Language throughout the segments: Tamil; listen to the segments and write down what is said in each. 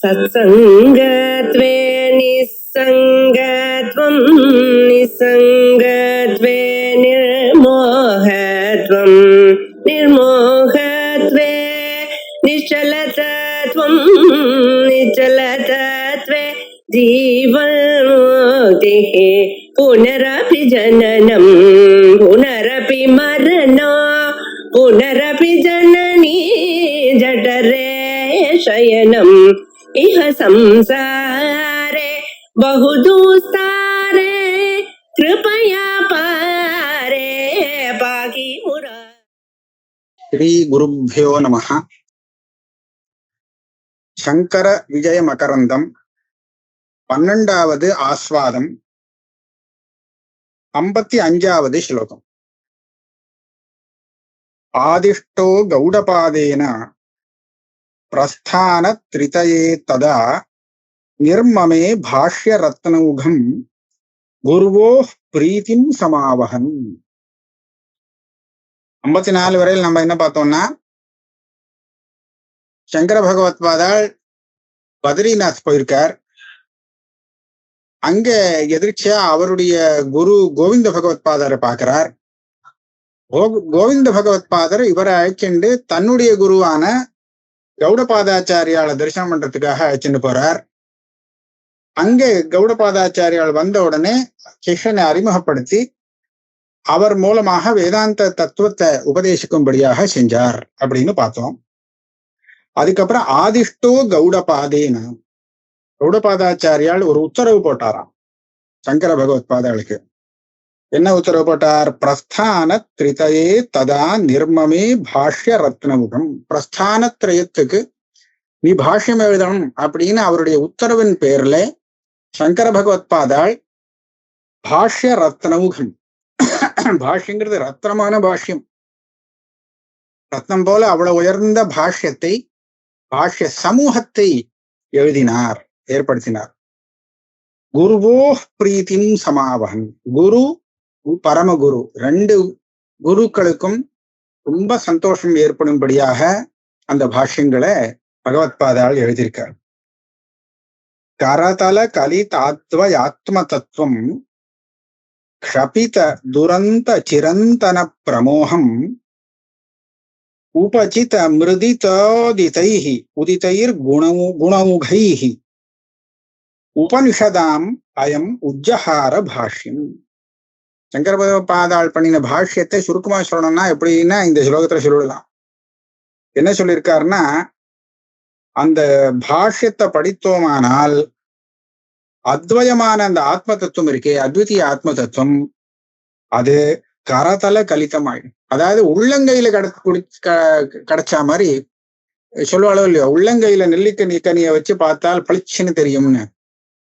सत्सङ्गत्वे निस्सङ्गत्वं निस्सङ्गत्वे निर्मोहत्वं निर्मोहत्वे निश्चलतत्वं निश्चलतत्वे जीवन्मुक्तिः पुनरपि जननं पुनरपि मरणं पुनरपि जननी जठरे शयनम् इह संसारे बहुदुस्तारे कृपया पारे पाहि मुरा. ஸ்ரீ குருभ्यो நமஹ. சங்கர விஜய மகரந்தம் 12வது ஆஸ்வாதம் 55வது ஸ்லோகம். ஆதிஷ்டோ கௌடபாதேன பிரஸ்தான த்ரிதயே ததா நிர்மமே பாஷ்ய ரத்னௌகம் குருவோ பிரீத்திம் சமாவகன். 54 வரையில் நம்ம என்ன பார்த்தோம்னா, சங்கர பகவத் பாதாள் பத்ரிநாத் போயிருக்கார். அங்க எதிர்ச்சியா அவருடைய குரு கோவிந்த பகவத் பாதரை பார்க்கிறார். கோவிந்த பகவத் பாதர் இவரை அழைச்சிண்டு தன்னுடைய குருவான கௌடபாதாச்சாரியால தரிசனம் பண்றதுக்காக அழைச்சிட்டு போறார். அங்கே கௌடபாதாச்சாரியால் வந்த உடனே கிருஷ்ணனை அறிமுகப்படுத்தி அவர் மூலமாக வேதாந்த தத்துவத்தை உபதேசிக்கும்படியாக செஞ்சார் அப்படின்னு பார்த்தோம். அதுக்கப்புறம் ஆதிஷ்டோ கௌடபாதேன கௌடபாதாச்சாரியால் ஒரு உத்தரவு போட்டாராம் சங்கர பகவத் பாதாளுக்கு. என்ன உத்தரவு போட்டார்? பிரஸ்தான த்ரிதயே ததா நிர்மமே பாஷ்ய ரத்னமுகம். பிரஸ்தானத்ரயத்துக்கு நீ பாஷ்யம் எழுதணும் அப்படின்னு அவருடைய உத்தரவின் பேர்ல சங்கர பகவத் பாதாள் பாஷ்ய ரத்னமுகம், பாஷ்யங்கிறது ரத்னமான பாஷ்யம், ரத்னம் போல அவ்வளவு உயர்ந்த பாஷ்யத்தை, பாஷ்ய சமூகத்தை எழுதினார், ஏற்படுத்தினார். குருவோ பிரீத்திம் சமாவகன். குரு பரமகுரு, 2 குருக்களுக்கும் ரொம்ப சந்தோஷம் ஏற்படும்படியாக அந்த பாஷ்யங்களை பகவத் பாதாள் எழுதியிருக்கார். கரதல கலிதாத்வயாத்ம தத்துவம் க்ஷபித துரந்த சிரந்தன பிரமோகம் உபசித மிருதிதோதிதைஹி உதிதைர் குணமுகைஹி உபனிஷதாம் அயம் உஜ்ஜஹார பாஷ்யம். சங்கர பாதாள் பண்ணின பாஷ்யத்தை சுருக்கமா சொல்லணும்னா எப்படின்னா இந்த ஸ்லோகத்துல சொல்லலாம். என்ன சொல்லியிருக்காருன்னா, அந்த பாஷ்யத்தை படித்தோமானால் அத்வயமான அந்த ஆத்ம தத்துவம் இருக்கே, அத்விதீய ஆத்ம தத்துவம், அது கரதல கலிதமாயிடும். அதாவது உள்ளங்கையில கிடைச்சா மாதிரி சொல்லுவாளோ இல்லையோ, உள்ளங்கையில நெல்லிக்கனியை வச்சு பார்த்தால் பளிச்சுன்னு தெரியும்னு,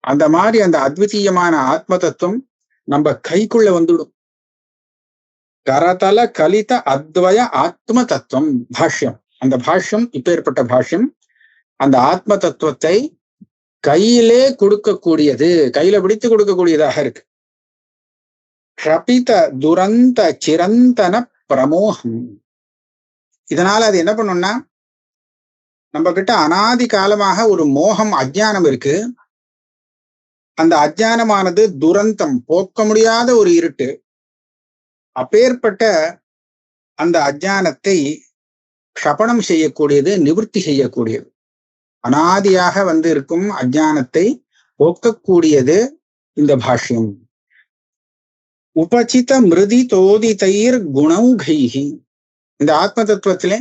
அந்த மாதிரி அந்த அத்விதீயமான ஆத்ம தத்துவம் நம்ம கைக்குள்ள வந்துடும். கரதல கலித அத்வய ஆத்ம தத்துவம் பாஷ்யம். அந்த பாஷ்யம் இப்பேற்பட்ட பாஷ்யம் அந்த ஆத்ம தத்துவத்தை கையிலே கொடுக்கக்கூடியது, கையில பிடித்து கொடுக்கக்கூடியதாக இருக்கு. க்ஷபித துரந்த சிரந்தன பிரமோகம். இதனால அது என்ன பண்ணும்னா, நம்ம கிட்ட அனாதி காலமாக ஒரு மோகம், அஜ்ஞானம் இருக்கு. அந்த அஜ்ஞானமானது துரந்தம், போக்க முடியாத ஒரு இருட்டு. அப்பேற்பட்ட அந்த அஜ்ஞானத்தை க்ஷபணம் செய்யக்கூடியது, நிவர்த்தி செய்யக்கூடியது. அனாதியாக இருக்கும் அஜ்ஞானத்தை போக்கக்கூடியது இந்த பாஷ்யம். உபசித மிருதி தோதிதைர் குணௌகைஹி. இந்த ஆத்ம தத்துவத்திலே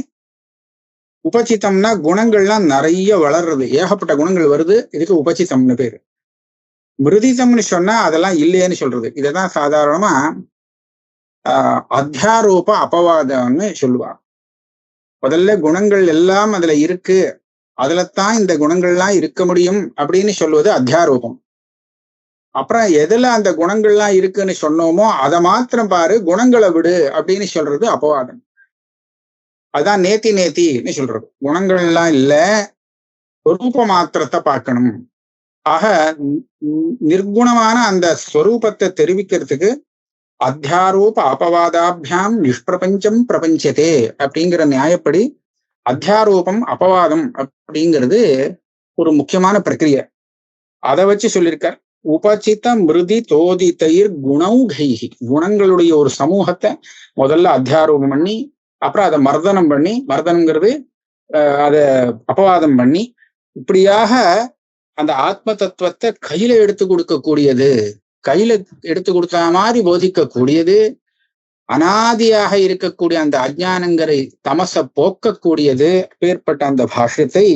உபசிதம்னா குணங்கள்லாம் நிறைய வளர்றது, ஏகப்பட்ட குணங்கள் வருது. இதுக்கு உபசிதம்னு பேரு. மிருதிதம்னு சொன்னா அதெல்லாம் இல்லையேன்னு சொல்றது. இததான் சாதாரணமா அத்தியாரோப அபவாதம்னு சொல்லுவாங்க. முதல்ல குணங்கள் எல்லாம் அதுல இருக்கு, அதுலத்தான் இந்த குணங்கள்லாம் இருக்க முடியும் அப்படின்னு சொல்லுவது அத்தியாரோபம். அப்புறம் எதுல அந்த குணங்கள்லாம் இருக்குன்னு சொன்னோமோ அதை மாத்திரம் பாரு, குணங்களை விடு அப்படின்னு சொல்றது அபவாதம். அதான் நேத்தின்னு சொல்றது. குணங்கள் எல்லாம் இல்ல, ரூப மாத்திரத்தை பார்க்கணும். ஆக நிர்குணமான அந்த ஸ்வரூபத்தை தெரிவிக்கிறதுக்கு அத்தியாரோப அபவாதாபியாம் நிஷ்பிரபஞ்சம் பிரபஞ்சத்தே அப்படிங்கிற நியாயப்படி அத்தியாரோபம் அபவாதம் அப்படிங்கிறது ஒரு முக்கியமான பிரக்கிரியை. அதை வச்சு சொல்லியிருக்கார். உபசித மிருதி தோதிதயிர் குணௌகைஹி, குணங்களுடைய ஒரு சமூகத்தை முதல்ல அத்தியாரோபம் பண்ணி, அப்புறம் அதை மர்தனம் பண்ணி, மர்தனம்ங்கிறது அதை அபவாதம் பண்ணி, இப்படியாக அந்த ஆத்ம தத்துவத்தை கையில எடுத்து கொடுக்கக்கூடியது, கையில எடுத்து கொடுத்த மாதிரி போதிக்கக்கூடியது, அனாதியாக இருக்கக்கூடிய அந்த அஜ்ஞானங்களை தமச போக்கக்கூடியது. பேர்பட்ட அந்த பாஷ்யத்தை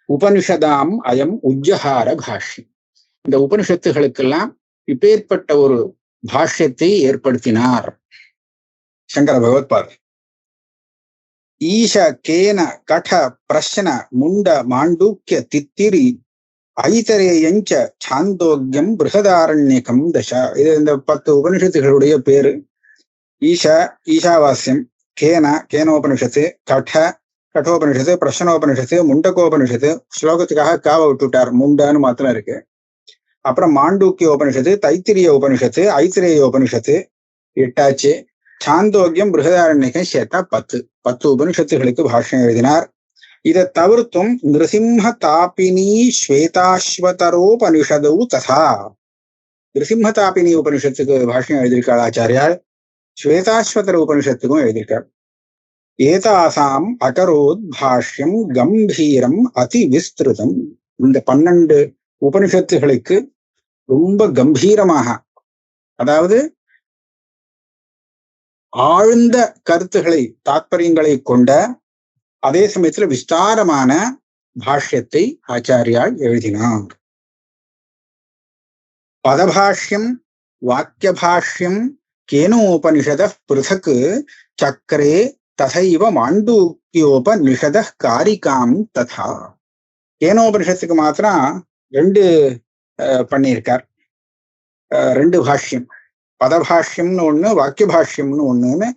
உபனிஷதாம் அயம் உஜ்ஜஹார பாஷ்யம், இந்த உபனிஷத்துகளுக்கெல்லாம் இப்பேற்பட்ட ஒரு பாஷ்யத்தை ஏற்படுத்தினார் சங்கர பகவத்பாதர். ஈஷ கேன கட பிரஷ்ன முண்ட மாண்டூக்கிய தித்திரி ஐதரேயஞ்ச சாந்தோக்கியம் பிருகதாரண்யகம் தசா. இது இந்த 10 உபனிஷத்துகளுடைய பேரு. ஈஷ ஈஷாவாஸ்யம், கேன கேனோபனிஷத்து, கட்டோபனிஷத்து, பிரஷ்னோபனிஷத்து, முண்டகோபனிஷத்து. ஸ்லோகத்துக்காக காவை விட்டுட்டார், முண்டான்னு மாத்திரம் இருக்கு. அப்புறம் மாண்டூக்கிய உபனிஷத்து, தைத்திரிய உபனிஷத்து, ஐத்திரேய உபனிஷத்து 8 ஆச்சு. சாந்தோக்கியம் பிருகதாரண்யகம் சேர்த்தா 10 உபனிஷத்துகளுக்கு பாஷ்யம் எழுதினார். இதை தவிர்த்தும் நிருசிம்ம தாபினி ஸ்வேதாஸ்வதரோபனிஷதௌ ததா, நிருசிம்ம தாபினி உபனிஷத்துக்கு பாஷ்யம் எழுதியிருக்காள் ஆச்சாரியால். ஸ்வேதாஸ்வதர உபனிஷத்துக்கும் எழுதியிருக்கார். ஏதாசாம் அகரோத் பாஷ்யம் கம்பீரம் அதி விஸ்திருதம். இந்த 12 உபனிஷத்துகளுக்கு ரொம்ப கம்பீரமாக, அதாவது ஆழ்ந்த கருத்துக்களை தாத்பரியங்களை கொண்ட, அதே சமயத்துல விஸ்தாரமான பாஷ்யத்தை ஆச்சாரியால் எழுதினார். பதபாஷ்யம் வாக்கிய பாஷ்யம் கேனோபனிஷத பிருதக் சக்கரே ததைவ மாண்டூக்கியோபனிஷத காரிகாம் ததா. கேனோபனிஷத்துக்கு மாத்திரம் 2 பண்ணியிருக்கார், 2 பாஷ்யம். பதபாஷ்யம்னு ஒண்ணு, வாக்கிய பாஷ்யம்னு ஒண்ணுன்னு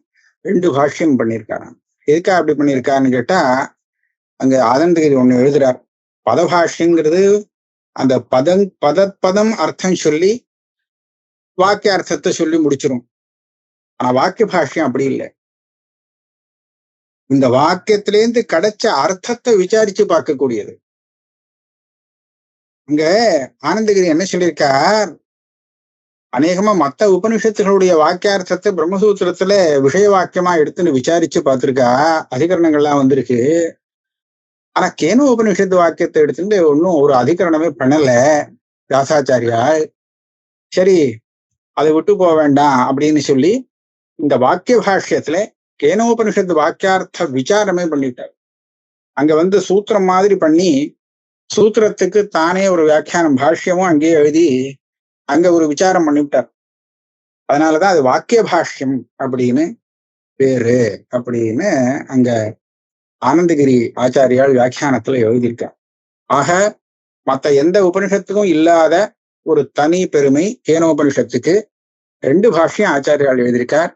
2 பாஷ்யம் பண்ணியிருக்காராம். எதுக்கா அப்படி பண்ணியிருக்காருன்னு கேட்டா, அங்க ஆனந்தகிரி ஒண்ணு எழுதுறார். பதபாஷ்யங்கிறது அந்த பதம் அர்த்தம் சொல்லி வாக்கிய அர்த்தத்தை சொல்லி முடிச்சிரும். ஆனா வாக்கிய பாஷ்யம் அப்படி இல்லை. இந்த வாக்கியத்திலேருந்து கிடைச்ச அர்த்தத்தை விசாரிச்சு பார்க்கக்கூடியது. இங்க ஆனந்தகிரி என்ன சொல்லியிருக்கார், அநேகமா மற்ற உபனிஷத்துகளுடைய வாக்கியார்த்தத்தை பிரம்மசூத்திரத்துல விஷய வாக்கியமா எடுத்துன்னு விசாரிச்சு பார்த்திருக்கா, அதிகரணங்கள்லாம் வந்திருக்கு. ஆனா கேனோ உபனிஷத்து வாக்கியத்தை எடுத்துட்டு ஒன்னும் ஒரு அதிகரணமே பண்ணல வியாசாச்சாரியால். சரி, அதை விட்டு போக வேண்டாம் அப்படின்னு சொல்லி இந்த வாக்கிய பாஷ்யத்துல கேனோபனிஷத்து வாக்கியார்த்த விசாரமே பண்ணிட்டார். அங்க சூத்திரம் மாதிரி பண்ணி, சூத்திரத்துக்கு தானே ஒரு வியாக்கியானம் பாஷ்யமும் அங்கேயே எழுதி அங்க ஒரு விசாரம் பண்ணிவிட்டார். அதனாலதான் அது வாக்கிய பாஷ்யம் அப்படின்னு பேரு அப்படின்னு அங்க ஆனந்தகிரி ஆச்சாரியால் வியாக்கியானத்துல எழுதியிருக்கார். ஆக மற்ற எந்த உபனிஷத்துக்கும் இல்லாத ஒரு தனி பெருமை கேனோபனிஷத்துக்கு. 2 பாஷ்யம் ஆச்சாரியால் எழுதியிருக்கார்,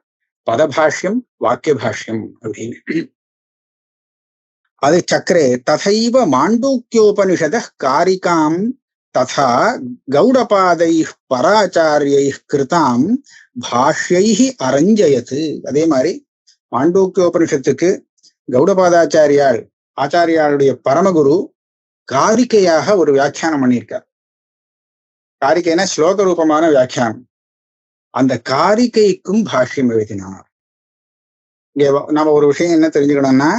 பதபாஷ்யம் வாக்கிய பாஷ்யம் அப்படின்னு. அது சக்கரே ததைவ மாண்டூக்கியோபனிஷத காரிகாம் ததா கௌடபாதை பராச்சாரியை கிருதாம் பாஷ்யை அரஞ்சயத்து. அதே மாதிரி மாண்டூக்கியோபனிஷத்துக்கு ஆச்சாரியாளுடைய பரமகுரு காரிக்கையாக ஒரு வியாக்கியானம் பண்ணியிருக்கார். காரிக்கைனா ஸ்லோக ரூபமான வியாக்கியானம். அந்த காரிக்கைக்கும் பாஷ்யம் எழுதினார். இங்க நம்ம ஒரு விஷயம் என்ன தெரிஞ்சுக்கணும்னா,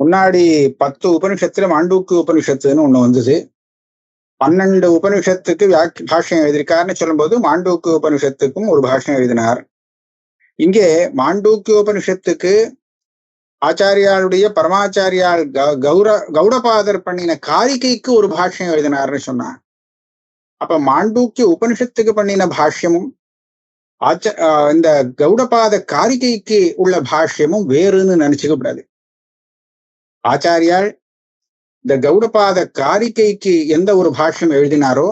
முன்னாடி 10 உபனிஷத்துல மாண்டூக்கிய உபனிஷத்துன்னு ஒண்ணு வந்தது. 12 உபனிஷத்துக்கு பாஷ்யம் எழுதியிருக்காருன்னு சொல்லும்போது மாண்டூக்கிய உபனிஷத்துக்கும் ஒரு பாஷ்யம் எழுதினார். இங்கே மாண்டூக்கிய உபனிஷத்துக்கு ஆச்சாரியாளுடைய பரமாச்சாரியால் கௌடபாதர் பண்ணின காரிக்கைக்கு ஒரு பாஷ்யம் எழுதினார்னு சொன்னார். அப்ப மாண்டூக்கிய உபனிஷத்துக்கு பண்ணின பாஷ்யமும் இந்த கௌடபாத காரிகைக்கு உள்ள பாஷ்யமும் வேறுன்னு நினைச்சுக்க கூடாது. ஆச்சாரியால் இந்த கௌடபாத காரிகைக்கு எந்த ஒரு பாஷ்யம் எழுதினாரோ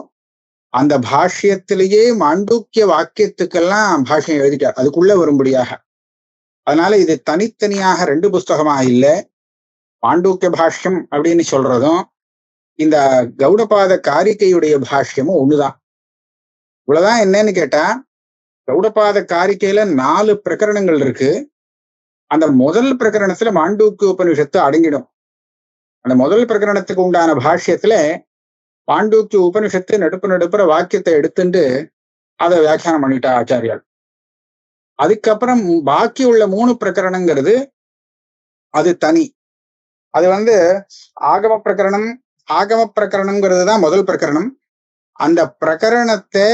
அந்த பாஷ்யத்திலேயே மாண்டூக்கிய வாக்கியத்துக்கெல்லாம் பாஷ்யம் எழுதிட்டார், அதுக்குள்ள வரும்படியாக. அதனால இது தனித்தனியாக 2 புஸ்தகமா இல்லை. மாண்டூக்கிய பாஷ்யம் அப்படின்னு சொல்றதும் இந்த கௌடபாத காரிகையுடைய பாஷ்யமும் ஒண்ணுதான். இவ்வளவுதான். என்னன்னு கேட்டா, கௌடபாத காரிக்கையில 4 பிரகரணங்கள் இருக்கு. அந்த முதல் பிரகரணத்துல மாண்டூக்கிய உபனிஷத்து அடங்கிடும். அந்த முதல் பிரகரணத்துக்கு உண்டான பாஷ்யத்துல பாண்டூக்கிய உபனிஷத்து நடுப்புற வாக்கியத்தை எடுத்துட்டு அதை வியாக்கியானம் பண்ணிட்டா ஆச்சாரியால். அதுக்கப்புறம் பாக்கி உள்ள 3 பிரகரணங்கிறது அது தனி. அது ஆகம பிரகரணம். ஆகம பிரகரணம்ங்கிறது தான் முதல் பிரகரணம். அந்த பிரகரணத்தை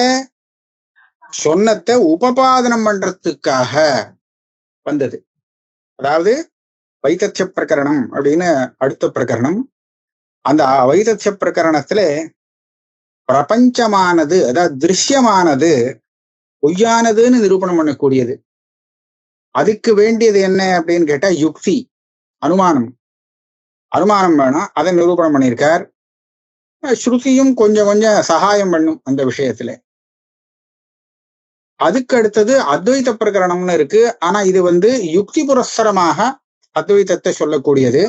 சொன்னத்தை உபபாதனம் பண்றதுக்காக வந்தது. அதாவது வைத்தத்திய பிரகரணம் அப்படின்னு அடுத்த பிரகரணம். அந்த வைத்தத்திய பிரகரணத்துல பிரபஞ்சமானது, அதாவது திருஷ்யமானது பொய்யானதுன்னு நிரூபணம் பண்ணக்கூடியது. அதுக்கு வேண்டியது என்ன அப்படின்னு கேட்டா யுக்தி, அனுமானம். அனுமானம் வேணும், அதை நிரூபணம் பண்ணியிருக்கார். ஸ்ருதியும் கொஞ்சம் கொஞ்சம் சகாயம் பண்ணும் அந்த விஷயத்துல. அதுக்கு அடுத்தது அத்வைத பிரகரணம்னு இருக்கு. ஆனா இது யுக்தி புரஸ்தரமாக அத்வைதத்தை சொல்லக்கூடியது.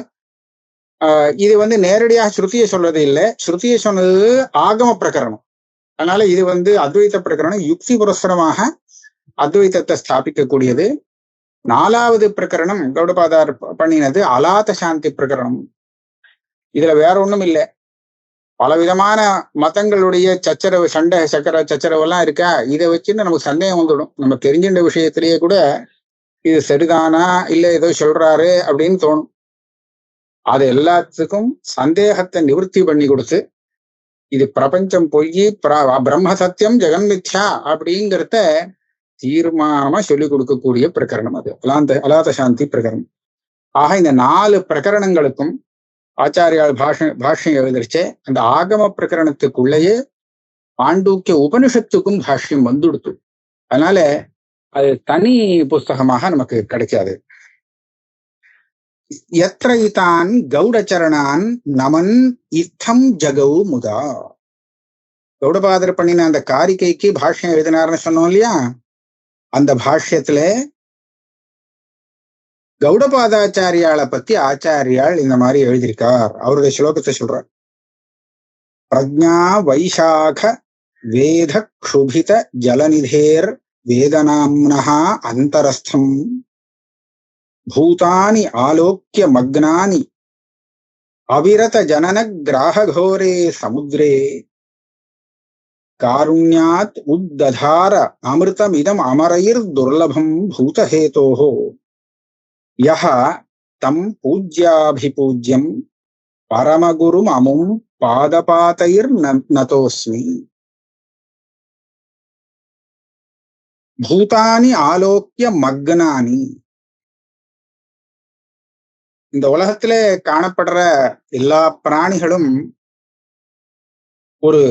இது நேரடியாக ஸ்ருதியை சொல்றது இல்லை. ஸ்ருதியை சொன்னது ஆகம பிரகரணம். அதனால இது அத்வைத பிரகரணம் யுக்தி புரஸ்தரமாக அத்வைதத்தை ஸ்தாபிக்கக்கூடியது. 4வது பிரகரணம் கௌடபாதார் பண்ணினது அலாத சாந்தி பிரகரணம். இதுல வேற ஒண்ணும் இல்லை. பலவிதமான மதங்களுடைய சச்சரவு, சண்டை சச்சரவு எல்லாம் இருக்கா. இதை வச்சுன்னு நமக்கு சந்தேகம் வந்துடும். நம்ம தெரிஞ்சின்ற விஷயத்திலேயே கூட இது சரிதானா இல்ல ஏதோ சொல்றாரு அப்படின்னு தோணும். அது எல்லாத்துக்கும் சந்தேகத்தை நிவர்த்தி பண்ணி கொடுத்து இது பிரபஞ்சம் பொய், பிரம்ம சத்தியம் ஜெகன்மித்யா அப்படிங்கிறத தீர்மானமா சொல்லிக் கொடுக்கக்கூடிய பிரகரணம் அது அலாத சாந்தி பிரகரணம். ஆக இந்த 4 பிரகரணங்களுக்கும் ஆச்சாரியால் பாஷ்யம் எழுதிருச்சே. அந்த ஆகம பிரகரணத்துக்குள்ளேயே பாண்டூக்கிய உபனிஷத்துக்கும் பாஷ்யம் வந்துடுத்து. அதனால அது தனி புஸ்தகமாக நமக்கு கிடைக்காது. எத்ரைதான் கௌடச்சரணான் நமன் இத்தம் ஜகௌ முதா. கௌடபாதர் பண்ணின அந்த காரிக்கைக்கு பாஷ்யம் எழுதினார்னு சொன்னோம் இல்லையா. அந்த பாஷ்யத்துல கௌடபாதாச்சாரியால பத்தி ஆச்சாரியால் இந்த மாதிரி எழுதியிருக்கார். அவருடைய ஸ்லோகத்தை சொல்றார். பிரஜா வைசாக வேத க்ஷுபித ஜலநிதேர் வேதனாம்னஹா அந்தரஸ்தம் பூதானி ஆலோக்கிய மக்னானி அவிரத ஜனன கிராஹகோரே சமுத்ரே காருண்யாத் உத்ததார அமிர்தமிதம் அமரைர் துர்லபம் பூதஹேதோஹோ யஹ தம் பூஜ்யாபிபூஜ்யம் பரமகுரும் அமும் பாதபாதைர் நதோஸ்மி. பூதானி ஆலோக்கிய மக்னானி. இந்த உலகத்துல காணப்படுற எல்லா பிராணிகளும் ஒரு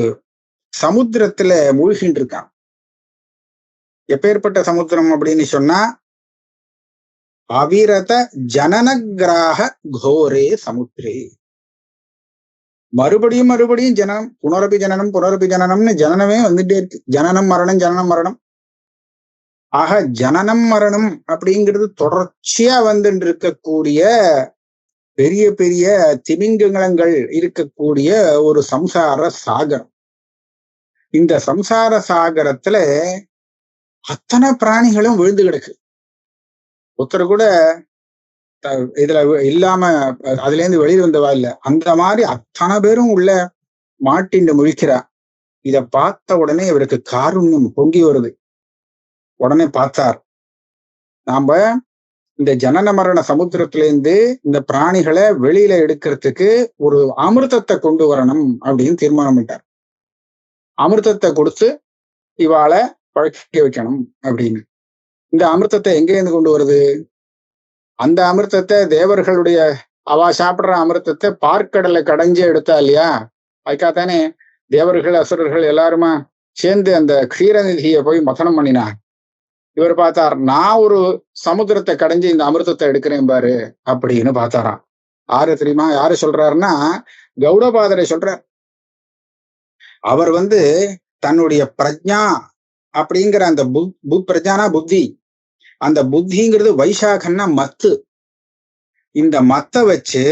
சமுத்திரத்துல மூழ்கின்னு இருக்கான். எப்பேற்பட்ட சமுத்திரம் அப்படின்னு சொன்னா அவிரத ஜனனகிராக கோரே சமுத்திரே. மறுபடியும் ஜனனம், புனரபி ஜனனம்னு ஜனனமே வந்துட்டே இருக்கு. ஜனனம் மரணம் ஜனனம் மரணம். ஆக ஜனனம் மரணம் அப்படிங்கிறது தொடர்ச்சியா வந்துட்டு இருக்கக்கூடிய பெரிய பெரிய திமிங்கலங்கள் இருக்கக்கூடிய ஒரு சம்சார சாகரம். இந்த சம்சார சாகரத்துல அத்தனை பிராணிகளும் விழுந்து கிடக்கு. ஒருத்தர் கூட இதுல இல்லாம அதுல இருந்து வெளியில் வந்தவா இல்ல. அந்த மாதிரி அத்தனை பேரும் உள்ள மாட்டின்னு முழிக்கிறா. இத பார்த்த உடனே இவருக்கு காருண்யம் பொங்கி வருது. உடனே பார்த்தார், நாம இந்த ஜனன மரண சமுத்திரத்திலேருந்து இந்த பிராணிகளை வெளியில எடுக்கிறதுக்கு ஒரு அமிர்தத்தை கொண்டு வரணும் அப்படின்னு தீர்மானம் பண்ணிட்டார். அமிர்தத்தை கொடுத்து இவாளை பழக்க வைக்கணும் அப்படின்னு. இந்த அமிர்தத்தை எங்க இருந்து கொண்டு வருது? அந்த அமிர்தத்தை தேவர்களுடைய அவா சாப்பிடுற அமிர்தத்தை பார்க்கடலை கடைஞ்சே எடுத்தா இல்லையா. அதுக்காகத்தானே தேவர்கள் அசுரர்கள் எல்லாருமா சேர்ந்து அந்த க்ஷீரநிதியை போய் மதனம் பண்ணினா. இவர் பார்த்தார், நான் ஒரு சமுத்திரத்தை கடைஞ்சு இந்த அமிர்தத்தை எடுக்கிறேன் பாரு அப்படின்னு பார்த்தாராம். யாரு தெரியுமா? யாரு சொல்றாருன்னா கௌடபாதரை சொல்றார். அவர் தன்னுடைய பிரஜா அப்படிங்கிற அந்த பிரஜானா புத்தி, அந்த புத்திங்கிறது வைசாகன்னா மத்து. இந்த மத்தை வச்சு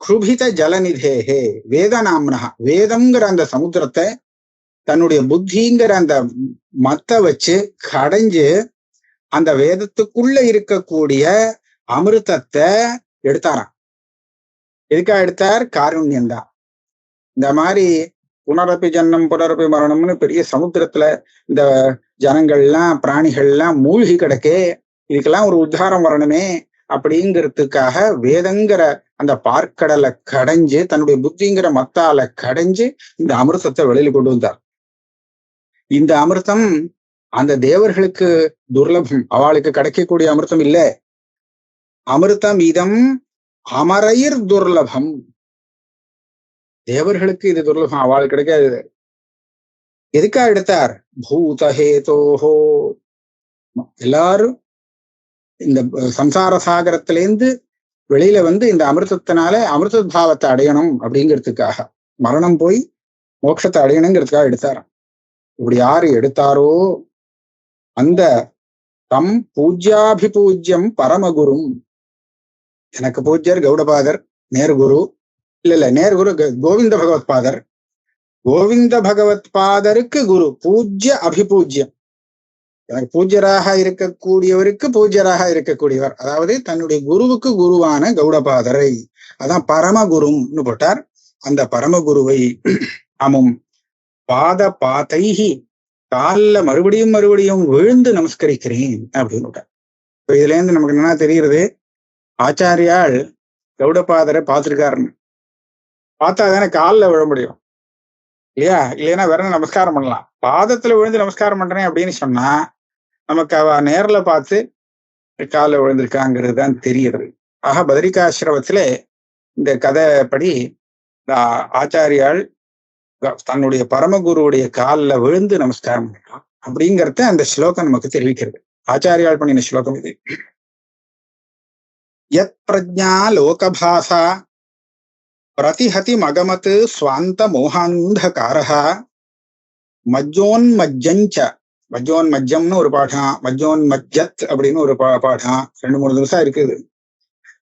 க்ஷுபித ஜலநிதேகே வேதநாம்னஹா, வேதம்ங்கிற அந்த சமுத்திரத்தை தன்னுடைய புத்திங்கிற அந்த மத்தை வச்சு கடைஞ்சு அந்த வேதத்துக்குள்ள இருக்கக்கூடிய அமிர்தத்தை எடுத்தாராம். எதுக்காக எடுத்தார்? காருண்யம்தான். இந்த மாதிரி புனரப்பி ஜன்னம் புனரப்பி மரணம்னு பெரிய சமுத்திரத்துல இந்த ஜனங்கள்லாம் பிராணிகள்லாம் மூழ்கி கிடக்கே, இதுக்கெல்லாம் ஒரு உத்தாரம் வரணுமே அப்படிங்கிறதுக்காக வேதங்கிற அந்த பார்க்கடலை கடைஞ்சு தன்னுடைய புத்திங்கிற மத்தால கடைஞ்சு இந்த அமிர்தத்தை வெளியில கொண்டு வந்தார். இந்த அமிர்தம் அந்த தேவர்களுக்கு துர்லபம், அவளுக்கு கிடைக்கக்கூடிய அமிர்தம் இல்ல. அமிர்தம் இதம் அமரையர் துர்லபம். தேவர்களுக்கு இது துர்லபம், அவளுக்கு கிடைக்காது. எதுக்காக எடுத்தார்? பூதஹேதோஹோ. எல்லாரும் இந்த சம்சார சாகரத்திலேருந்து வெளியில வந்து இந்த அமிர்தத்தினால அமிர்த பாவத்தை அடையணும் அப்படிங்கிறதுக்காக, மரணம் போய் மோட்சத்தை அடையணுங்கிறதுக்காக எடுத்தார். இப்படி யாரு எடுத்தாரோ அந்த தம் பூஜ்யாபிபூஜ்யம் பரமகுரும். எனக்கு பூஜ்யர் கௌடபாதர், நேர்குரு இல்ல நேர்குரு கோவிந்த பகவத் பாதர். கோவிந்த பகவத் பாதருக்கு குரு, பூஜ்ய அபிபூஜ்யம். எனக்கு பூஜ்யராக இருக்கக்கூடியவருக்கு பூஜ்யராக இருக்கக்கூடியவர், அதாவது தன்னுடைய குருவுக்கு குருவான கௌடபாதரை, அதான் பரமகுரும்னு போட்டார். அந்த பரமகுருவை அமும் பாத பாதைஹி, காலில் மறுபடியும் மறுபடியும் விழுந்து நமஸ்கரிக்கிறேன் அப்படின்னு விட்டார். இப்ப இதுல இருந்து நமக்கு என்ன தெரிகிறது? ஆச்சாரியால் கௌடபாதரை பார்த்திருக்காருன்னு பார்த்தா தானே காலில் விழ முடியும் இல்லையா? இல்லைன்னா வேற நமஸ்காரம் பண்ணலாம். பாதத்துல விழுந்து நமஸ்காரம் பண்றேன் அப்படின்னு சொன்னா நமக்கு அவ நேர்ல பார்த்து காலில் விழுந்திருக்காங்கிறது தான் தெரியுது. ஆக பதரிகாசிரமத்துல இந்த கதைப்படி ஆச்சாரியால் தன்னுடைய பரமகுருவுடைய காலில் விழுந்து நமஸ்காரம் பண்ணலாம் அப்படிங்கிறத அந்த ஸ்லோகம் நமக்கு தெரிவிக்கிறது. ஆச்சாரியால் பண்ணின ஸ்லோகம் இது. யத் பிரஜா லோகபாசா பிரதிஹதி மகமத் ஸ்வாந்த மோகாந்தகாரஹ மஜ்ஜோன்மஜ்ஜஞ்ச, மஜ்ஜோன்மஜ்ஜம்னு ஒரு பாடம், மஜ்ஜோன்மஜ்ஜத் அப்படின்னு ஒரு பாடம், 2-3 நிமிஷம் இருக்குது.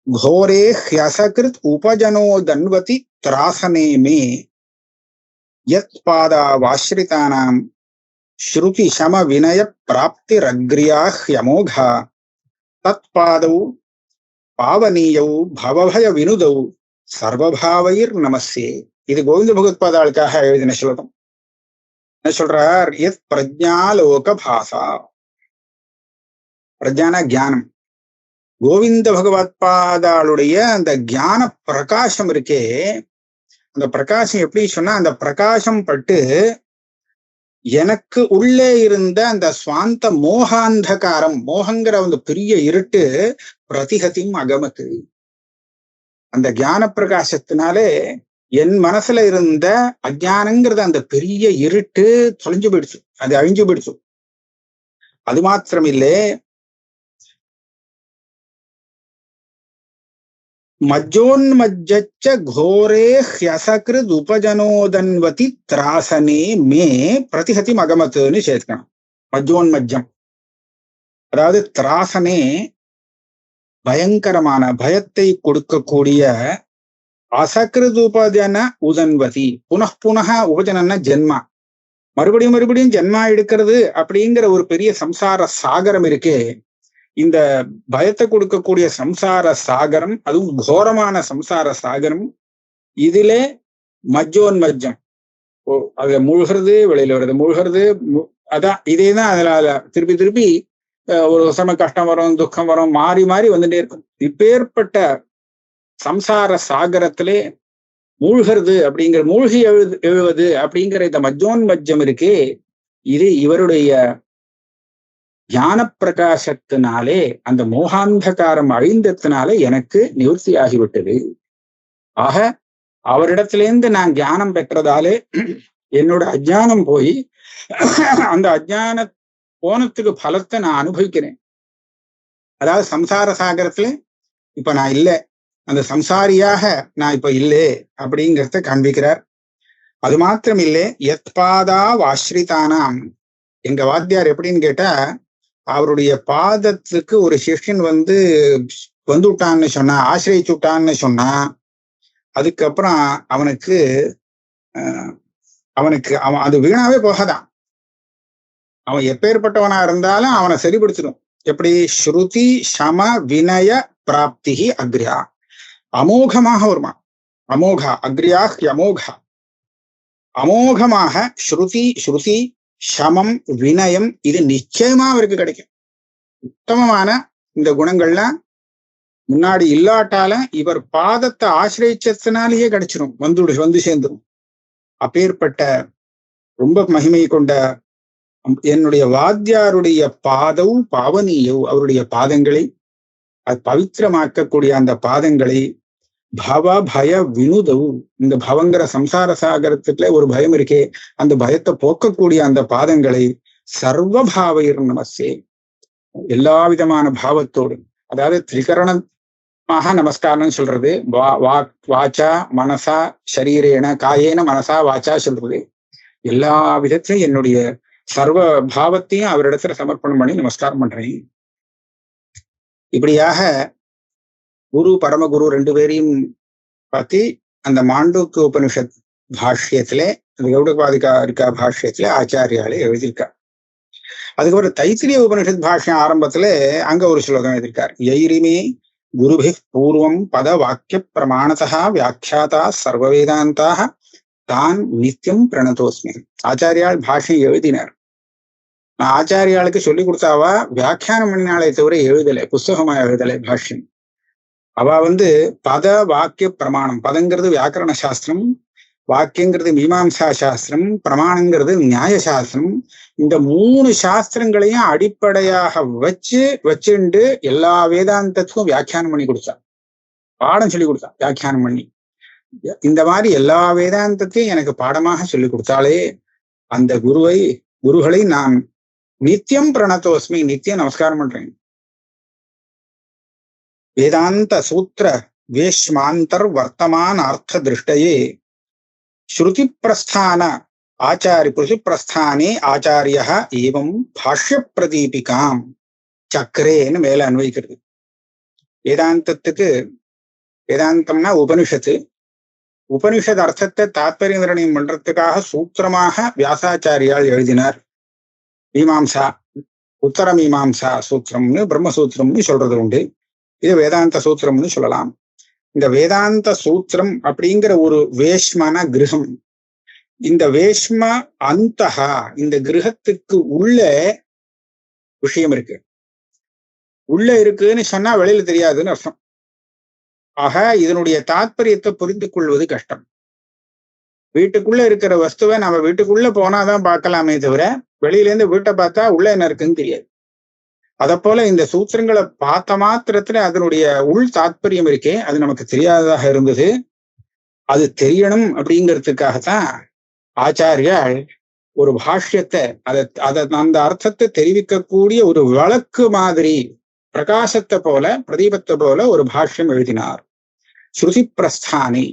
घोरे ह्यसकृत उपजनो दन्वति त्रासने में यत्पादावाश्रितानां श्रुति शम विनय प्राप्तिरग्र्याह्यमोघा तत्पादौ पावनीयौ भवभय विनुदौ सर्वभावैर्नमस्ये. இது கோவிந்த பகவத்பாதாளுக்காக எழுதின ஸ்லோகம். என்ன சொல்றார்? யத் பிரஜாலோக பாசா, பிரஜான ஞானம். கோவிந்த பகவத்பாதாளுடைய அந்த ஞான பிரகாசம் இருக்கே, அந்த பிரகாசம் எப்படி சொன்னா, அந்த பிரகாசம் பட்டு எனக்கு உள்ளே இருந்த அந்த சுவாந்த மோகாந்தகாரம், மோகங்கிற அந்த பெரிய இருட்டு பிரதிகதியும் அகமத்து, அந்த ஞான பிரகாசத்தினாலே என் மனசுல இருந்த அஜானங்கிறத அந்த பெரிய இருட்டு தொலைஞ்சு போயிடுச்சு, அது அழிஞ்சு போயிடுச்சு. அது மாத்திரமில்லை, மஜ்ஜோன்மஜ்ஜச்ச கோரே ஹ்யசக்ருத் உபஜனோதன்வதி திராசனே மே பிரதிஹதி மகமத்துன்னு சேர்க்கணும். மஜ்ஜோன்மஜ்ஜம் அதாவது திராசனே பயங்கரமான பயத்தை கொடுக்கக்கூடிய, அசக்ருத் உபஜன உதன்வதி புனః உபஜனன்னா ஜென்மா, மறுபடியும் மறுபடியும் ஜென்மா எடுக்கிறது அப்படிங்கிற ஒரு பெரிய சம்சார சாகரம் இருக்கே, இந்த பயத்தை கொடுக்கக்கூடிய சம்சார சாகரம், அதுவும் கோரமான சம்சார சாகரம், இதுல மஜ்ஜோன்மஜ்ஜம், அது மூழ்கிறது வெளியில வருது, மூழ்கிறது, அதான் இதேதான். அதுல திருப்பி திருப்பி ஒரு சமயம் கஷ்டம் வரும், துக்கம் வரும், மாறி மாறி வந்துட்டே இருக்கும். இப்பேற்பட்ட சம்சார சாகரத்திலே மூழ்கிறது அப்படிங்கிற, மூழ்கி எழுவது அப்படிங்கிற இந்த மஜ்ஜோன்மஜ்ஜம் இருக்கே, இது இவருடைய ஞான பிரகாசத்தினாலே, அந்த மோகாந்தகாரம் அழிந்தத்தினாலே எனக்கு நிவர்த்தி ஆகிவிட்டது. ஆக அவரிடத்திலேருந்து நான் ஞானம் பெற்றதாலே என்னோட அஜானம் போய் அந்த அஜான போனத்துக்கு பலத்தை நான் அனுபவிக்கிறேன். அதாவது சம்சார சாகரத்துல இப்ப நான் இல்லை, அந்த சம்சாரியாக நான் இப்ப இல்லை அப்படிங்கிறத காண்பிக்கிறார். அது மாத்திரம் இல்லை, யத்பாதா வாஸ்ரிதானாம், எங்க வாத்தியார் எப்படின்னு கேட்டா, அவருடைய பாதத்துக்கு ஒரு சிஷ்யன் வந்து விட்டான்னு சொன்னா, ஆசிரியிச்சு விட்டான்னு சொன்னா, அதுக்கப்புறம் அவனுக்கு அவன் அது வீணாவே போகாதான். அவன் எப்பேற்பட்டவனா இருந்தாலும் அவனை சரிபடுத்திடும். எப்படி? ஸ்ருதி சம வினய பிராப்தி அக்ரியா, அமோகமாக வருமா. அமோகா அக்ரியாஹ் யமோகா, அமோகமாக ஸ்ருதி ஸ்ருதி சமம் வினயம் இது நிச்சயமா அவருக்கு கிடைக்கும். உத்தமமான இந்த குணங்கள்லாம் முன்னாடி இல்லாட்டால இவர் பாதத்தை ஆசிரியச்சத்தினாலேயே கிடைச்சிரும், வந்து சேர்ந்துரும். அப்பேற்பட்ட ரொம்ப மகிமை கொண்ட என்னுடைய வாத்தியாருடைய பாதவு பாவனீயவு, அவருடைய பாதங்களை, அது பவித்திரமாக்கக்கூடிய அந்த பாதங்களை, பவ பய வினுதவு, இந்த பவங்கிற சம்சார சாகரத்துக்குள்ள ஒரு பயம் இருக்கே, அந்த பயத்தை போக்கக்கூடிய அந்த பாதங்களை, சர்வபாவைர் நமஸ்தே, எல்லா விதமான பாவத்தோடு, அதாவது திரிகரணமாக நமஸ்காரம் சொல்றது, வாச்சா மனசா சரீரேன காயேன மனசா வாச்சா சொல்றது, எல்லா விதத்திலும் என்னுடைய சர்வ பாவத்தையும் அவரிடத்துல சமர்ப்பணம் பண்ணி நமஸ்காரம் பண்றேன். இப்படியாக குரு பரமகுரு ரெண்டு பேரையும் பத்தி அந்த மாண்டூக்க உபனிஷத் பாஷ்யத்திலே, கௌடபாதிகா பாஷ்யத்திலே ஆச்சாரியாலே எழுதியிருக்கார். அதுக்கப்புறம் தைத்திரிய உபனிஷத் பாஷ்யம் ஆரம்பத்துல அங்க ஒரு ஸ்லோகம் எழுதியிருக்கார். யைரிமே குருபி பூர்வம் பத வாக்கிய பிரமாணதா வியாக்கியாதா சர்வவேதாந்தாக தான் நித்தியம் பிரணதோஸ்மி. ஆச்சாரியால் பாஷ்யம் எழுதினார். நான் ஆச்சாரியாளுக்கு சொல்லி கொடுத்தாவா வியாக்கியானம் பண்ணினாலே தவிர எழுதலை, புஸ்தகமா எழுதலை பாஷ்யம். அவ பத வாக்கிய பிரமாணம், பதங்கிறது வியாக்கரண சாஸ்திரம், வாக்கியங்கிறது மீமாம்சா சாஸ்திரம், பிரமாணங்கிறது நியாய சாஸ்திரம். இந்த 3 சாஸ்திரங்களையும் அடிப்படையாக வச்சுண்டு எல்லா வேதாந்தத்துக்கும் வியாக்கியானம் பண்ணி கொடுத்தா, பாடம் சொல்லி கொடுத்தா வியாக்கியானம் பண்ணி. இந்த மாதிரி எல்லா வேதாந்தத்தையும் எனக்கு பாடமாக சொல்லி கொடுத்தாலே அந்த குருகளை நான் நித்தியம் பிரணதோஸ்மி, நித்தியம் நமஸ்காரம் பண்றேன். வேதாந்த சூத்திர வேஷ்மாந்தர் வர்த்தமான அர்த்த திருஷ்டயே ஸ்ருதி பிரஸ்தான பிரஸ்தானே ஆச்சாரிய ஏவம் பாஷ்ய பிரதீபிகாம் சக்கரேன்னு மேல அன்வைக்கிறது. வேதாந்தத்துக்கு, வேதாந்தம்னா உபனிஷத்து, உபனிஷத் அர்த்தத்தை தாத்பரிய நிர்ணயம் பண்றதுக்காக சூத்திரமாக வியாசாச்சாரியால் எழுதினார். மீமாம்சா, உத்தர மீமாம்சா சூத்திரம்னு பிரம்மசூத்திரம்னு சொல்றது உண்டு. இது வேதாந்த சூத்திரம்னு சொல்லலாம். இந்த வேதாந்த சூத்திரம் அப்படிங்கிற ஒரு வேஷ்மன கிரகம், இந்த வேஷ்ம அந்தகா, இந்த கிரகத்துக்கு உள்ள விஷயம் இருக்கு. உள்ள இருக்குன்னு சொன்னா வெளியில தெரியாதுன்னு அர்த்தம். ஆக இதனுடைய தாத்பரியத்தை புரிந்து கொள்வது கஷ்டம். வீட்டுக்குள்ள இருக்கிற வஸ்துவை நம்ம வீட்டுக்குள்ள போனாதான் பார்க்கலாமே தவிர வெளியில இருந்து வீட்டை பார்த்தா உள்ள என்ன இருக்குன்னு தெரியாது. அத போல இந்த சூத்திரங்களை பார்த்த மாத்திரத்துல அதனுடைய உள் தாத்பரியம் இருக்கே, அது நமக்கு தெரியாததாக இருந்தது. அது தெரியணும் அப்படிங்கிறதுக்காகத்தான் ஆச்சாரியால் ஒரு பாஷ்யத்தை, அந்த அர்த்தத்தை தெரிவிக்கக்கூடிய ஒரு விளக்கு மாதிரி, பிரகாசத்தை போல, பிரதீபத்தை போல ஒரு பாஷ்யம் எழுதினார். ஸ்ருதி பிரஸ்தானி,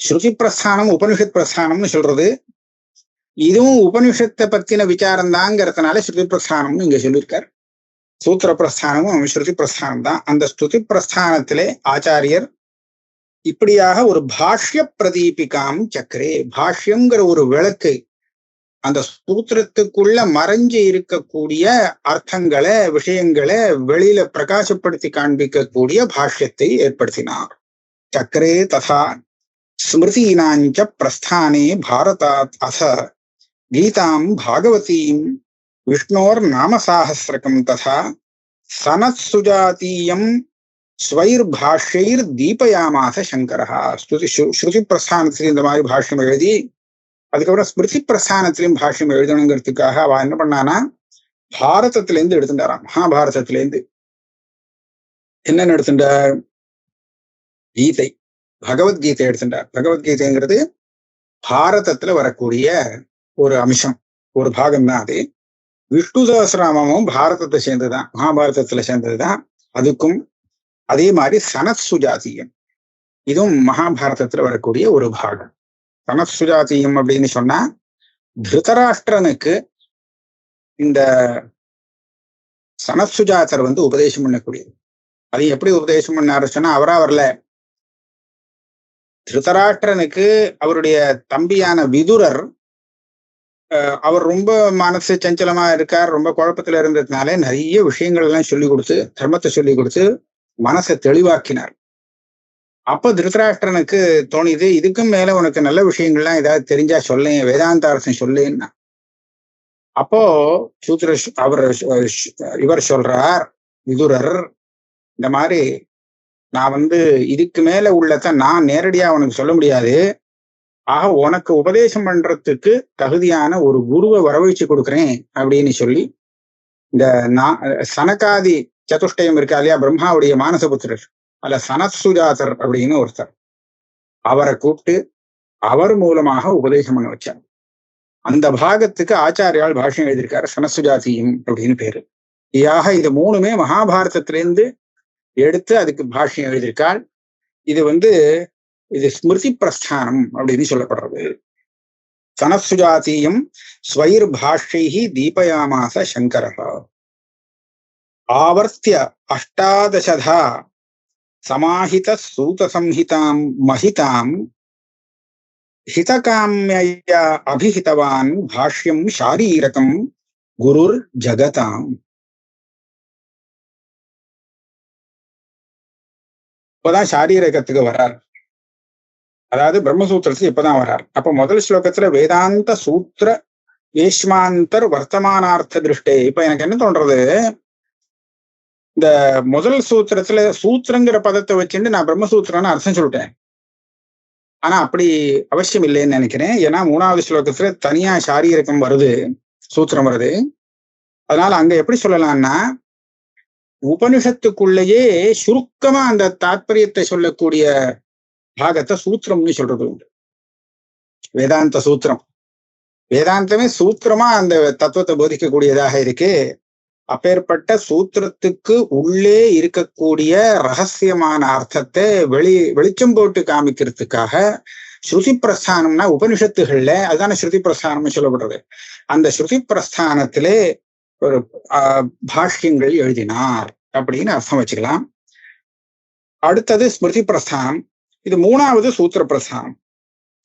ஸ்ருதி பிரஸ்தானம் உபனிஷத் பிரஸ்தானம்னு சொல்றது. இதுவும் உபனிஷத்தை பத்தின விசாரம் தாங்கிறதுனால ஸ்ருதி பிரஸ்தானம்னு இங்க சொல்லியிருக்கார். சூத்திர பிரஸ்தானமும் ஸ்ருதி பிரஸ்தானம் தான். அந்த ஸ்ருதி பிரஸ்தானத்திலே ஆச்சாரியர் இப்படியாக ஒரு பாஷ்ய பிரதீபிகாம் சக்கரே, பாஷ்யங்கிற ஒரு விளக்கு, அந்த சூத்திரத்துக்குள்ள மறைஞ்சு இருக்கக்கூடிய அர்த்தங்களை, விஷயங்களை வெளியில பிரகாசப்படுத்தி காண்பிக்கக்கூடிய பாஷ்யத்தை ஏற்படுத்தினார். சக்கரே ததா ஸ்மிருதீனாஞ்ச பிரஸ்தானே பாரதாத் அத கீதாம் பாகவதீம் விஷ்ணோர் நாமசாஹஸ்ரகம் ததா சனத் சுஜாதீயம் ஸ்வைர் பாஷ்யைர் தீபயாமாச சங்கரஹா. ஸ்ருதி பிரஸ்தானத்திலே இந்த மாதிரி பாஷ்யம் எழுதி அதுக்கப்புறம் ஸ்மிருதி பிரஸ்தானத்திலையும் பாஷ்யம் எழுதணுங்கிறதுக்காக அவ என்ன பண்ணானா பாரதத்திலேருந்து எடுத்துட்டாராம். மகாபாரதத்திலேருந்து என்னென்ன எடுத்துட்டார்? கீதை, பகவத்கீதை எடுத்துட்டார். பகவத்கீதைங்கிறது பாரதத்துல வரக்கூடிய ஒரு அம்சம், ஒரு பாகம்தான் அது. விஷ்ணு சஹஸ்ரநாமமும் பாரதத்தை சேர்ந்ததுதான், மகாபாரதத்துல சேர்ந்ததுதான். அதுக்கும் அதே மாதிரி சனத் சுஜாத்தியம், இதுவும் மகாபாரதத்துல வரக்கூடிய ஒரு பாகம். சனத் சுஜாத்தியம் அப்படின்னு சொன்னா திருதராஷ்டிரனுக்கு இந்த சனத் சுஜாதர் உபதேசம் பண்ணக்கூடியது. அது எப்படி உபதேசம் பண்ணாரு சொன்னா, அவரா வரல, திருதராஷ்டிரனுக்கு அவருடைய தம்பியான விதுரர், அவர் ரொம்ப மனசு சஞ்சலமா இருக்கார், ரொம்ப குழப்பத்துல இருந்ததுனால நிறைய விஷயங்கள் எல்லாம் சொல்லி கொடுத்து, தர்மத்தை சொல்லி கொடுத்து மனசை தெளிவாக்கினார். அப்ப திருதராஷ்டிரனுக்கு தோணிது, இதுக்கும் மேல உனக்கு நல்ல விஷயங்கள்லாம் ஏதாவது தெரிஞ்சா சொல்லேன், வேதாந்தார்த்தம் சொல்லேன்னா. அப்போ சூத்திர இவர் சொல்றார், விதுரர், இந்த மாதிரி நான் இதுக்கு மேல உள்ளத நான் நேரடியா உனக்கு சொல்ல முடியாது. ஆக உனக்கு உபதேசம் பண்றதுக்கு தகுதியான ஒரு குருவை வரவழைச்சு கொடுக்குறேன் அப்படின்னு சொல்லி, இந்த சனகாதி சதுஷ்டயம் இருக்கா இல்லையா, பிரம்மாவுடைய மானசபுத்திரர், அல்ல சனத்சுஜாதர் அப்படின்னு ஒருத்தர், அவரை கூப்பிட்டு அவர் மூலமாக உபதேசம் பண்ண வச்சார். அந்த பாகத்துக்கு ஆச்சாரியால் பாஷ்யம் எழுதியிருக்காரு, சனசுஜாதியும் அப்படின்னு பேரு. யாக இது மூணுமே மகாபாரதத்திலிருந்து எடுத்து அதுக்கு பாஷ்யம் எழுதியிருக்காள். இது ஸ்மிருதி பிரஸ்தானம் அப்படின்னு சொல்லப்படுறது. சனசுஜாத்தியம் ஸ்வைர் பாஷ்யை தீபயாமாச சங்கரஹ ஆவர்த்திய அஷ்டாதசதா சமாஹித சூத சம்ஹிதாம் மஹிதாம் ஹிதகாம்யயா அபிஹிதவான் பாஷ்யம் ஷாரீரகம் குருர் ஜகதாம். இப்பதான் ஷாரீரகத்துக்கு வர்றார், அதாவது பிரம்மசூத்திரத்துக்கு இப்பதான் வர்றார். அப்ப முதல் ஸ்லோகத்துல வேதாந்த சூத்திர வேஷ்மாந்தர் வர்த்தமானார்த்த திருஷ்டே. இப்ப எனக்கு என்ன தோன்றது, இந்த முதல் சூத்திரத்துல சூத்திரங்கிற பதத்தை வச்சுட்டு நான் பிரம்மசூத்திரம்னு அர்த்தம் சொல்லிட்டேன். ஆனா அப்படி அவசியம் இல்லைன்னு நினைக்கிறேன். ஏன்னா 3வது ஸ்லோகத்துல தனியா ஷாரீரகம் வருது, சூத்திரம் வருது. அதனால அங்க எப்படி சொல்லலாம்னா, உபனிஷத்துக்குள்ளேயே சுருக்கமா அந்த தாத்பரியத்தை சொல்லக்கூடிய பாகத்தை சூத்திரம்னு சொல்றது உண்டு. வேதாந்த சூத்திரம், வேதாந்தமே சூத்திரமா அந்த தத்துவத்தை போதிக்கக்கூடியதாக இருக்கு. அப்பேற்பட்ட சூத்திரத்துக்கு உள்ளே இருக்கக்கூடிய ரகசியமான அர்த்தத்தை வெளிச்சம் போட்டு காமிக்கிறதுக்காக ஸ்ருதி பிரஸ்தானம்னா உபனிஷத்துகள்ல அதுதானே ஸ்ருதி பிரஸ்தானம்னு சொல்லப்படுறது. அந்த ஸ்ருதி பிரஸ்தானத்திலே ஒரு பாஷ்யங்கள் எழுதினார் அப்படின்னு அர்த்தம் வச்சுக்கலாம். அடுத்தது ஸ்மிருதி பிரஸ்தானம், இது 3வது சூத்திர பிரஸ்தானம்.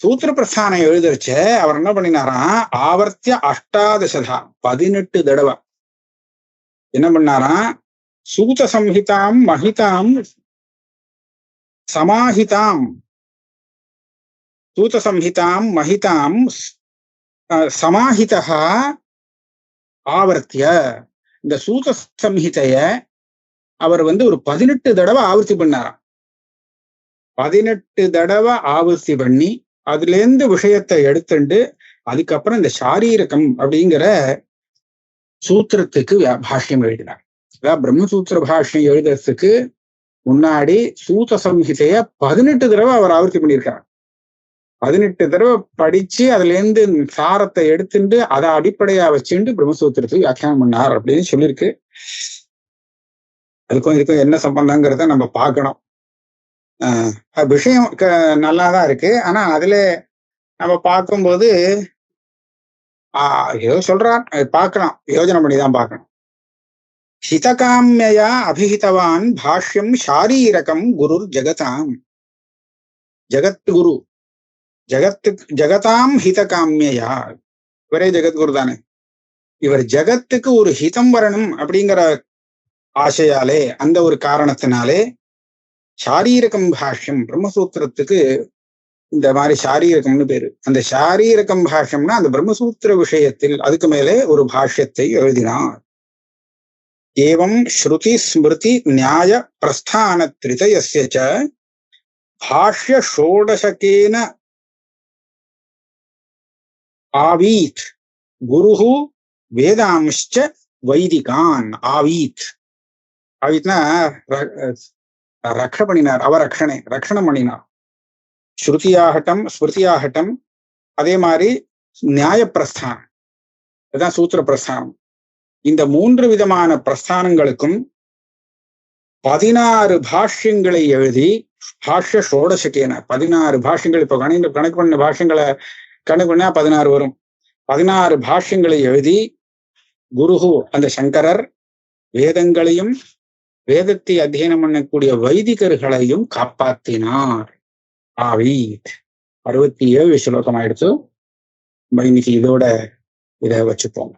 சூத்திர பிரஸ்தானம் எழுதிருச்ச அவர் என்ன பண்ணினாராம், ஆவர்த்திய அஷ்டாதசதா 18 தடவை என்ன பண்ணாராம், சூத சம்ஹிதாம் மஹிதாம் சமாஹிதாம், சூத சம்ஹிதாம் மஹிதாம் சமாஹிதா ஆவர்த்திய. இந்த சூத சம்ஹிதைய அவர் ஒரு 18 தடவை ஆவர்த்தி பண்ணாராம். 18 தடவை ஆவர்த்தி பண்ணி அதுல இருந்து விஷயத்தை எடுத்துண்டு அதுக்கப்புறம் இந்த ஷாரீரகம் அப்படிங்கிற சூத்திரத்துக்கு பாஷ்யம் எழுதினார். அதாவது பிரம்மசூத்திர பாஷ்யம் எழுதுறதுக்கு முன்னாடி சூத சம்ஹிதைய 18 தடவை அவர் ஆவர்த்தி பண்ணியிருக்கார். 18 தடவை படிச்சு அதுல இருந்து சாரத்தை எடுத்துட்டு அதை அடிப்படையா வச்சுட்டு பிரம்மசூத்திரத்துக்கு வியாக்கியானம் பண்ணார் அப்படின்னு சொல்லியிருக்கு. அதுக்கும் இதுக்கும் என்ன சம்பந்தங்கிறத நம்ம பார்க்கணும். விஷயம் நல்லாதான் இருக்கு. ஆனா அதுல நம்ம பார்க்கும்போது ஏதோ சொல்றார், பார்க்கலாம், யோஜனை பண்ணிதான் பார்க்கணும். ஹிதகாம்யா அபிஹிதவான் பாஷ்யம் ஷாரீரகம் குருர் ஜகதாம். ஜகத்குரு, ஜகதாம் ஹிதகாம்யா, இவரே ஜெகத்குரு தானே. இவர் ஜகத்துக்கு ஒரு ஹிதம் வரணும் அப்படிங்கிற ஆசையாலே, அந்த ஒரு காரணத்தினாலே ஷாரீரகம் பாஷ்யம், பிரம்மசூத்திரத்துக்கு இந்த மாதிரி ஷாரீரகம்னு பேரு. அந்த ஷாரீரகம் பாஷ்யம்னா அந்த பிரம்மசூத்திர விஷயத்தில் அதுக்கு மேலே ஒரு பாஷ்யத்தை எழுதினார். ஏவம் ஸ்ருதி ஸ்மிருதி நியாய பிரஸ்தான த்ரிதயஸ்ய ச பாஷ்ய ஷோடசகேன ஆவீத் குருஹு வேதாம்ச்ச வைதிகான். ஆவீத், ஆவீத்னா ரக்ஷ பண்ணினார், ரக்ஷணம் பண்ணினார். ஸ்ருதியாகட்டும் ஸ்மிருதியாகட்டும், அதே மாதிரி நியாய பிரஸ்தானம், அதுதான் சூத்திர பிரஸ்தானம். இந்த 3 விதமான பிரஸ்தானங்களுக்கும் 16 பாஷ்யங்களை எழுதி, பாஷ்ய ஷோடசகேன 16 பாஷ்யங்கள், இப்போ கணக்கு பண்ண பாஷ்யங்களை கணக்கு பண்ணா 16 வரும். 16 பாஷ்யங்களை எழுதி குருஹு அந்த சங்கரர் வேதங்களையும் வேதத்தை அத்தியனம் பண்ணக்கூடிய வைதிகர்களையும் காப்பாத்தினார். ஆவீத். 67 ஸ்லோகம் ஆயிடுச்சு. இன்னைக்கு இதோட இதை வச்சுப்போம்.